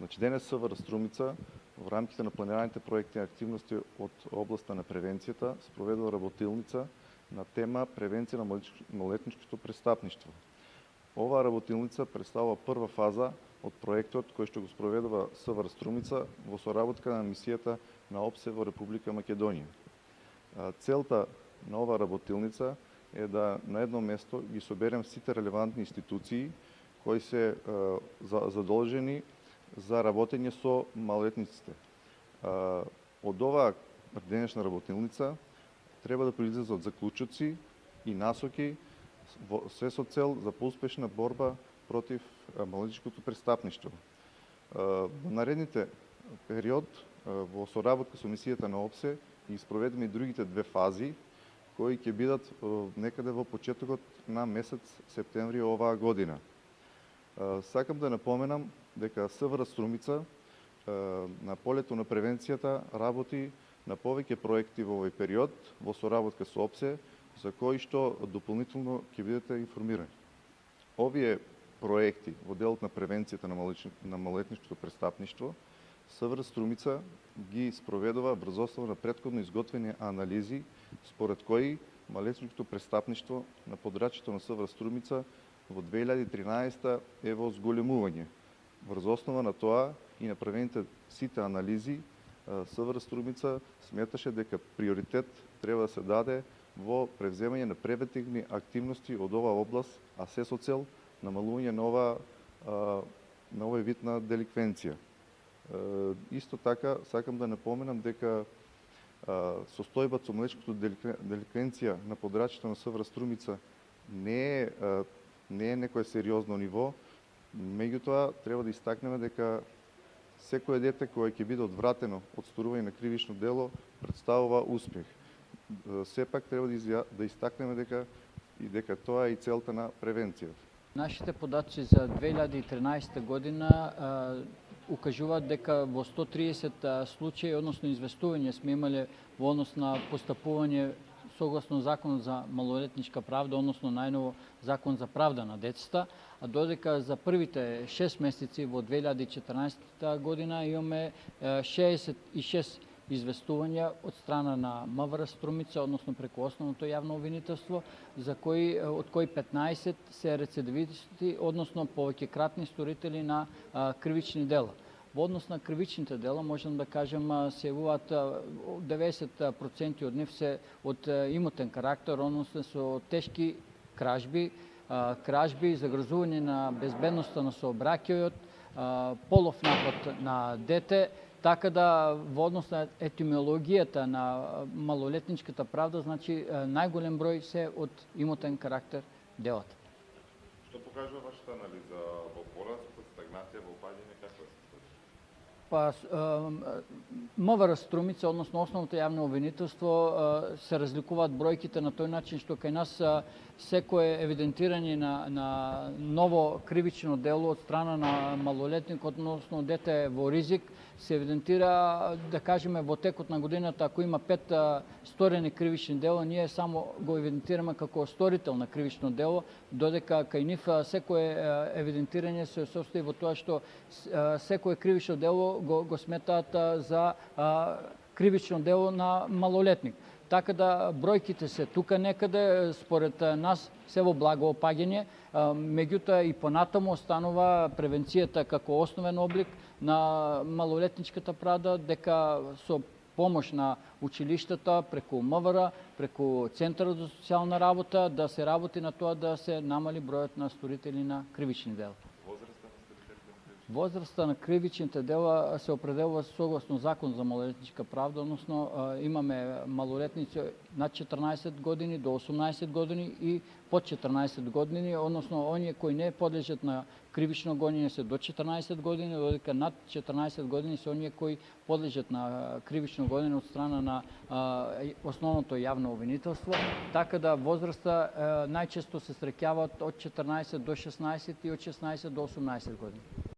Значи ДНСВР Струмица в рамките на планираните проекти и активности от областта на превенцията спроведува работилница на тема превенция на малолетничкото престъпништво. Ова работилница представува прва фаза од проектот кој што го спроведува СВР Струмица во соработка на мисијата на ОПСЕ во Република Македонија. Целта на ова работилница е да на едно место ги соберем сите релевантни институции кои се задолжени за работење со малолетниците. Од оваа денешна работилница треба да произлезат заклучоци и насоки се со цел за поуспешна борба против малолетничкото престъпништво. Во наредните период во соработка со мисијата на ОПСЕ ги спроведеме и другите две фази кои ќе бидат некаде во почетокот на месец септември оваа година. Сакам да напоменам дека СВР Струмица на полето на превенцијата работи на повеќе проекти во овој период во соработка со ОПСЕ, за кои што дополнително ќе бидете информирани. Овие проекти во делот на превенцијата на малолетничкото престъпништво, СВР Струмица ги спроведува врз основа на претходно изготвени анализи, според кои малолетничкото престъпништво на подрачјето на СВР Струмица во 2013 е во зголемување. Врз основа на тоа и направените сите анализи, СВР Струмица сметаше дека приоритет треба да се даде во превземање на превентивни активности од оваа област, а се со цел намалување на овој вид на деликвенција. Исто така, сакам да напоменам дека состојбата со малолетничкото деликвенција на подрачјето на СВР Струмица не е некое сериозно ниво, меѓутоа треба да истакнеме дека секое дете кое ќе биде одвратено од сторување на кривично дело представува успех. Сепак треба да истакнеме дека тоа е и целта на превенцијата. Нашите податци за 2013 година укажуваат дека во 130 случаи, односно известување сме имале во однос на постапување согласно Закон за малолетничка правда, односно најново Закон за правда на децата, а додека за првите 6 месеци во 2014 година имаме 66 известувања од страна на МВР Струмица, односно преку основното јавно обвинителство, од кои 15 се рецидивисти, односно повеќекратни сторители на кривични дела. Во однос на кривичните дела, можам да кажем, се јавуваат 90% од нив се од имотен карактер, односно со тешки кражби, загрозување на безбедноста на сообраќајот, полов напад на дете, така да во однос на етимологијата на малолетничката правда, значи најголем број се од имотен карактер делата. Што покажува вашата анализа во пораст, стагнација, во опаѓање, каква е? МВР Струмица, односно основното јавно обвинителство, се разликуваат бројките на тој начин што кај нас секое евидентирање на ново кривично дело од страна на малолетник, односно дете во ризик, се евидентира, да кажеме, во текот на годината, ако има 5 сторени кривични дела, ние само го евидентираме како сторител на кривично дело, додека кај нив секое евидентирање се состои во тоа што секое кривично дело го сметаат за кривично дело на малолетник. Така да бројките се тука некаде, според нас се во благо опаѓање, меѓутоа и понатаму останува превенцијата како основен облик на малолетничката правда, дека со помош на училиштата, преку МВР, преку Центарот за социјална работа, да се работи на тоа да се намали бројот на сторители на кривични дела. Возраста на кривичните дела се определува согласно Закон за малолетничка правда, односно имаме малолетници над 14 години до 18 години и под 14 години, односно оние кои не подлежат на кривично гонење се до 14 години, додека над 14 години се оние кои подлежат на кривично гонење од страна на основното јавно обвинителство, така да возраста најчесто се среќаваат од 14 до 16 и од 16 до 18 години.